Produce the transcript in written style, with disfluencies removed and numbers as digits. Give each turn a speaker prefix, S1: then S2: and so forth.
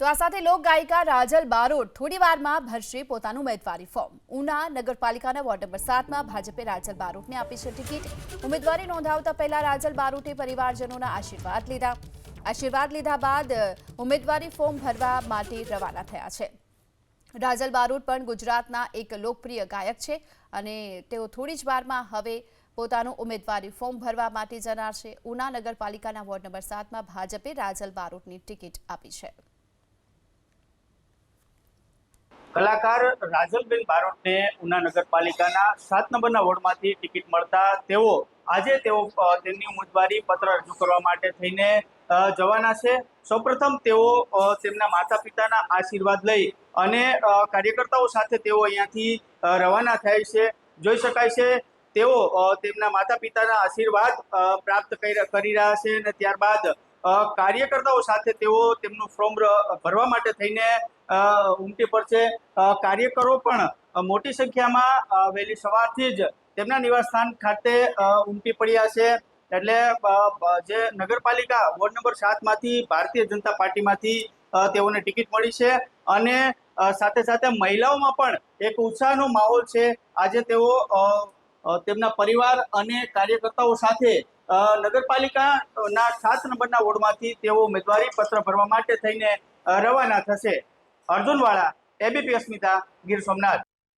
S1: તો આ સાથે લોક ગાયિકા રાજલ બારોટ થોડી વારમાં ભરશે પોતાનું ઉમેદવારી ફોર્મ। ઉના નગરપાલિકાના વોર્ડ નંબર 7માં ભાજપે રાજલ બારોટને આપી છે ટિકિટ। ઉમેદવારી નોંધાવતા પહેલા રાજલ બારોટે પરિવારજનોના આશીર્વાદ લીધા બાદ ઉમેદવારી ફોર્મ ભરવા માટે રવાના થયા છે। રાજલ બારોટ પણ ગુજરાતના એક લોકપ્રિય ગાયક છે અને તેઓ થોડી જ વારમાં હવે પોતાનું ઉમેદવારી ફોર્મ ભરવા માટે જનાર છે। ઉના નગરપાલિકાના વોર્ડ નંબર 7માં ભાજપે રાજલ બારોટની ટિકિટ આપી છે।
S2: કલાકાર રાજલબેન બારોટને ઉના નગરપાલિકાના 7 નંબરના વોર્ડમાંથી ટિકિટ મળતા આજે તેમની ઉમેદવારી પત્ર રજૂ કરવા માટે થઈને જવાના છે। સૌપ્રથમ તેઓ તેમના માતા પિતાના આશીર્વાદ લઈ અને કાર્યકર્તાઓ સાથે તેઓ અહીંયાથી રવાના થાય છે। જોઈ શકાય છે તેઓ તેમના માતા પિતાના આશીર્વાદ પ્રાપ્ત કરી રહ્યા છે અને ત્યારબાદ કાર્યકર્તાઓ સાથે તેઓ તેમનું ફોર્મ ભરવા માટે થઈને ઉમટી પડશે। કાર્યકરો પણ મોટી સંખ્યામાં વહેલી સવારથી જ તેમના નિવાસસ્થાન ખાતે ઉમટી પડ્યા છે। એટલે જે નગરપાલિકા વોર્ડ નંબર 7માંથી ભારતીય જનતા પાર્ટીમાંથી તેઓને ટિકિટ મળી છે અને સાથે સાથે મહિલાઓમાં પણ એક ઉત્સાહનો માહોલ છે। આજે તેઓ તેમના પરિવાર અને કાર્યકર્તાઓ સાથે નગરપાલિકાના 7 નંબરના વોર્ડમાંથી તેઓ ઉમેદવારી પત્ર ભરવા માટે થઈને રવાના થશે। અર્જુન વાળા, એબીપી અસ્મિતા, ગીર સોમનાથ।